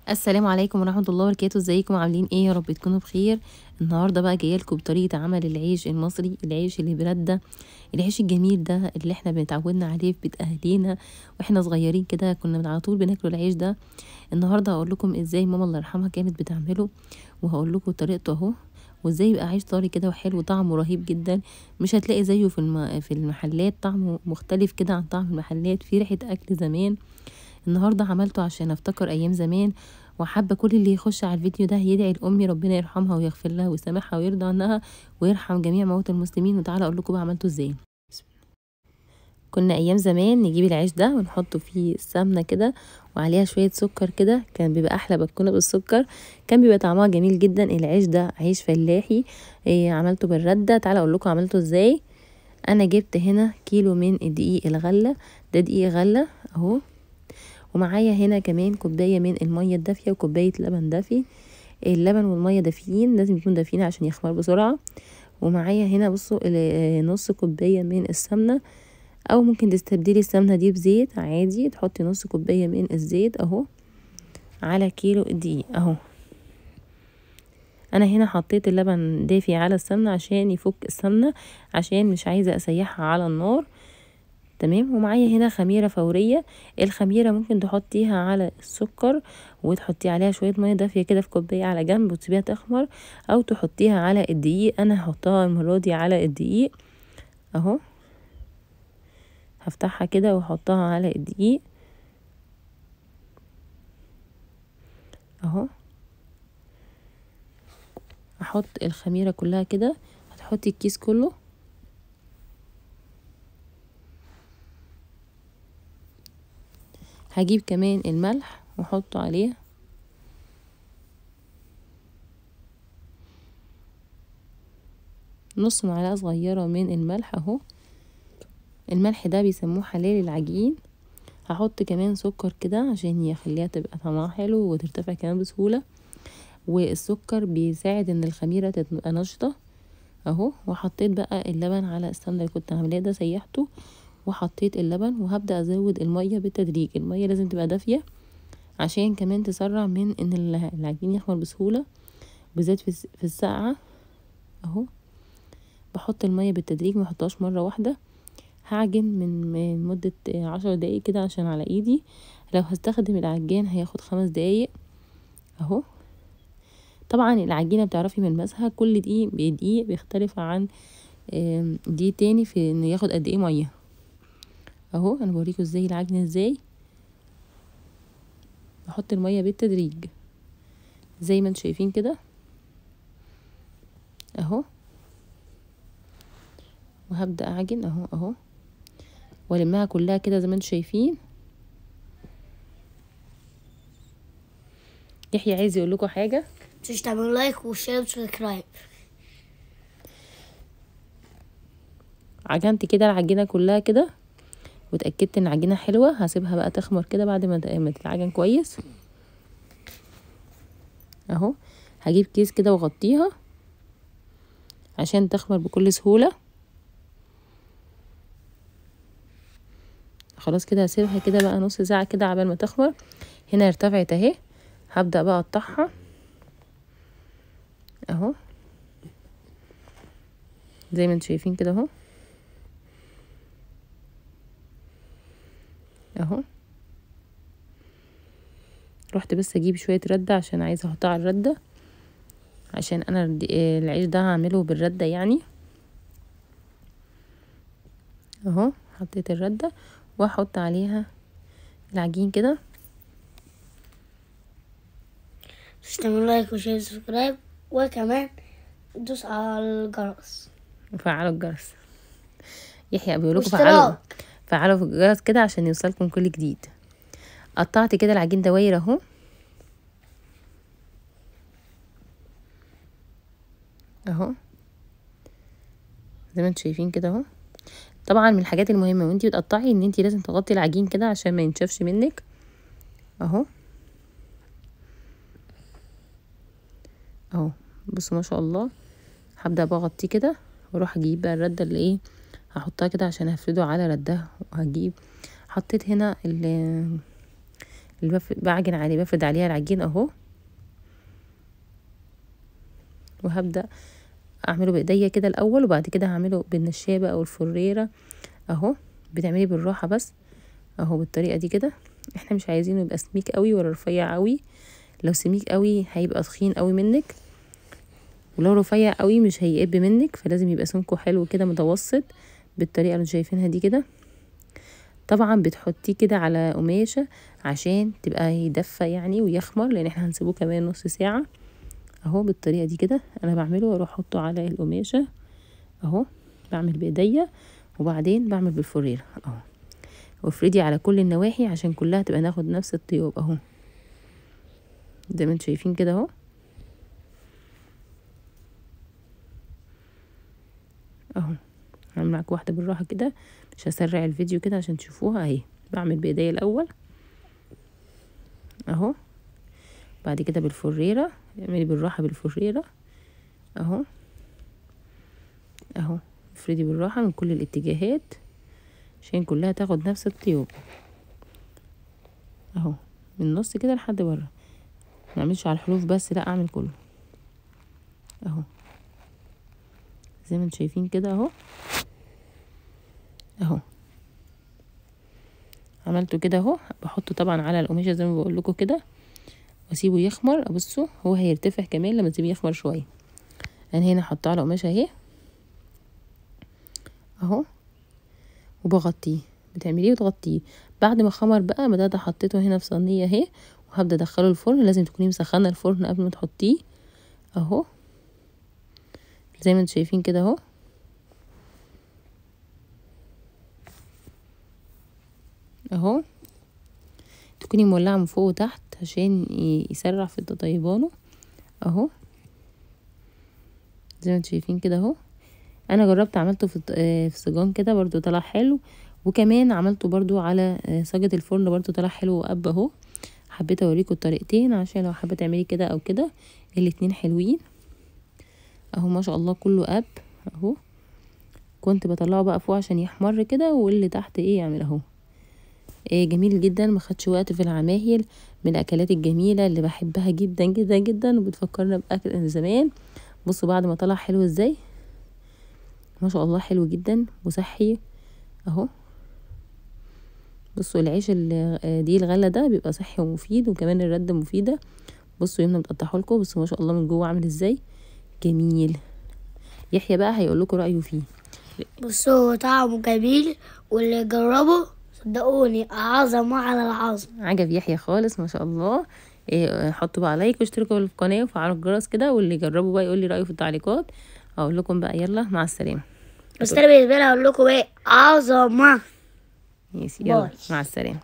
السلام عليكم ورحمة الله وبركاته. ازيكم عاملين ايه؟ يا رب تكونوا بخير. النهارده بقى جايه لكم بطريقه عمل العيش المصري، العيش اللي برده، العيش الجميل ده اللي احنا بنتعودنا عليه في بيت اهالينا واحنا صغيرين كده، كنا على طول بناكلوا العيش ده. النهارده هقول لكم ازاي ماما الله يرحمها كانت بتعمله، وهقول لكم طريقته اهو، وازاي يبقى عيش طري كده وحلو، طعمه رهيب جدا. مش هتلاقي زيه في المحلات، طعمه مختلف كده عن طعم المحلات، في ريحه اكل زمان. النهارده عملته عشان افتكر ايام زمان، وحابه كل اللي يخش على الفيديو ده يدعي لامي ربنا يرحمها ويغفر لها ويسامحها ويرضى عنها ويرحم جميع موتى المسلمين. وتعالى اقول لكم بقى عملته ازاي. كنا ايام زمان نجيب العيش ده ونحطه فيه السمنه كده وعليها شويه سكر كده، كان بيبقى احلى بتكونه بالسكر، كان بيبقى طعمها جميل جدا. العيش ده عيش فلاحي، عملته بالرده. تعالى اقول لكم عملته ازاي. انا جبت هنا كيلو من الدقيق الغله، ده دقيق غله اهو، ومعايا هنا كمان كوبايه من الميه الدافيه وكوبايه لبن دافي. اللبن والميه دافيين، لازم يكونوا دافيين عشان يخمر بسرعه. ومعايا هنا بصوا نص كوبايه من السمنه، او ممكن تستبدلي السمنه دي بزيت عادي، تحطي نص كوبايه من الزيت اهو على كيلو الدقيق اهو. انا هنا حطيت اللبن دافي على السمنه عشان يفك السمنه، عشان مش عايزه اسيحها على النار. تمام. ومعايا هنا خميره فوريه، الخميره ممكن تحطيها على السكر وتحطي عليها شويه ميه دافيه كده في كوبايه على جنب وتسيبيها تخمر، او تحطيها على الدقيق. انا هحطها المره دي على الدقيق اهو، هفتحها كده واحطها على الدقيق اهو. احط الخميره كلها كده، هتحطي الكيس كله. هجيب كمان الملح واحطه عليها، نص معلقه صغيره من الملح اهو. الملح ده بيسموه حلال العجين. هحط كمان سكر كده عشان يخليها تبقى طعمها حلو وترتفع كمان بسهوله، والسكر بيساعد ان الخميره تبقى نشطه اهو. وحطيت بقى اللبن على السمنه اللي كنت عاملاه ده، سيحته وحطيت اللبن، وهبدا ازود الميه بالتدريج. الميه لازم تبقى دافيه عشان كمان تسرع من ان العجين يخمر بسهوله، بالذات في الساقعه اهو. بحط الميه بالتدريج، ما احطهاش مره واحده. هعجن من مده 10 دقايق كده عشان على ايدي. لو هستخدم العجان هياخد 5 دقايق اهو. طبعا العجينه بتعرفي ملمسها، كل دقيق بدقيق بيختلف عن دقيق تاني في انه ياخد قد ايه ميه اهو. انا بوريكم ازاي العجن ازاي. بحط الميه بالتدريج زي ما انتم شايفين كده اهو، وهبدا اعجن اهو اهو، والمها كلها كده زي ما انتم شايفين. يحيى عايز يقول لكم حاجه. مش تعملوا لايك وشير وسبسكرايب. عجنت كده العجينه كلها كده واتاكدت ان العجينه حلوه. هسيبها بقى تخمر كده بعد ما تتعجن كويس اهو. هجيب كيس كده واغطيها عشان تخمر بكل سهوله. خلاص كده هسيبها كده بقى نص ساعه كده عبال ما تخمر. هنا ارتفعت اهي، هبدا بقى اقطعها اهو زي ما انتم شايفين كده اهو اهو. رحت بس اجيب شويه رده عشان عايزه احطها على الرده، عشان انا العيش ده هعمله بالرده يعني اهو. حطيت الرده واحط عليها العجين كده. مش تعملوا لايك وشير وسبسكرايب، وكمان دوس على الجرس وفعلوا الجرس. يحيى بيقول لكم واشتراك. فعلوا في الجرس كده عشان يوصلكم كل جديد. قطعت كده العجين دواير اهو اهو زي ما انتم شايفين كده اهو. طبعا من الحاجات المهمه وانتي بتقطعي ان انتي لازم تغطي العجين كده عشان ما ينشفش منك اهو اهو. بصوا ما شاء الله. هبدا بقى اغطيه كده واروح اجيب بقى الرده اللي ايه، هحطها كده عشان هفرده على رده. وهجيب حطيت هنا اللي بعجن عليه، بفرد عليها العجين اهو، وهبدأ اعمله بايديا كده الاول، وبعد كده هعمله بالنشابة او الفريرة اهو. بتعملي بالراحة بس اهو بالطريقة دي كده. احنا مش عايزينه يبقى سميك قوي ولا رفيع قوي، لو سميك قوي هيبقى تخين قوي منك، ولو رفيع قوي مش هيقب منك، فلازم يبقى سمكه حلو كده متوسط بالطريقة اللي شايفينها دي كده. طبعا بتحطيه كده على قماشة عشان تبقى يدفى يعني ويخمر، لان احنا هنسيبه كمان نص ساعة اهو. بالطريقة دي كده انا بعمله، واروح احطه على القماشة اهو، بعمل بايديا وبعدين بعمل بالفريرة اهو، وافردي على كل النواحي عشان كلها تبقى ناخد نفس الطياب اهو، زي ما انتم شايفين كده اهو اهو. هعمل معاكم واحدة بالراحة كده، مش هسرع الفيديو كده عشان تشوفوها اهي. بعمل بايديا الاول اهو، بعد كده بالفريرة، اعملي بالراحة بالفريرة اهو اهو. افردي بالراحة من كل الاتجاهات عشان كلها تاخد نفس الطياب اهو، من النص كده لحد بره. منعملش على الحروف بس، لا اعمل كله اهو زي ما انتم شايفين كده اهو اهو. عملته كده اهو، بحطه طبعا على القماشة زي ما بقول لكم كده، واسيبه يخمر. بصوا هو هيرتفع كمان لما تسيبيه يخمر شويه. انا هنا حطاه على قماشة اهي اهو، وبغطيه. بتعمليه وتغطيه. بعد ما خمر بقى بدأت حطيته هنا في صينيه اهي، وهبدأ ادخله الفرن. لازم تكوني مسخنه الفرن قبل ما تحطيه اهو، زي ما انتم شايفين كده اهو اهو. تكوني مولعه من فوق وتحت عشان يسرع في تطيبانه اهو، زي ما انتم شايفين كده اهو. انا جربت عملته في صاجان كده برضو طلع حلو، وكمان عملته برضو على صاجة الفرن برضو طلع حلو وقب اهو. حبيت اوريكم الطريقتين عشان لو حابه تعملي كده او كده، الاتنين حلوين اهو ما شاء الله. كله قب اهو. كنت بطلعه بقى فوق عشان يحمر كده، واللي تحت ايه يعمل اهو. جميل جدا، ما خدش وقت في العمايل. من الاكلات الجميله اللي بحبها جدا جدا جدا، وبتفكرنا باكل زمان. بصوا بعد ما طلع حلو ازاي ما شاء الله، حلو جدا وصحي اهو. بصوا العيش دي الغله ده بيبقى صحي ومفيد، وكمان الرده مفيده. بصوا يمنا بتقطعه لكم، بصوا ما شاء الله من جوه عامل ازاي جميل. يحيى بقى هيقول لكم رايه فيه. بصوا هو طعمه جميل، واللي يجربه صدقوني عظمة على العظم. عجب يحيى خالص ما شاء الله. حطوا بقى لايك واشتركوا في القناه وفعلوا الجرس كده، واللي يجربوا بقى يقول لي رايه في التعليقات. اقول لكم بقى يلا مع السلامه. بس انا بالنسبه لي هقول لكم ايه، عظمه. يلا مع السلامه.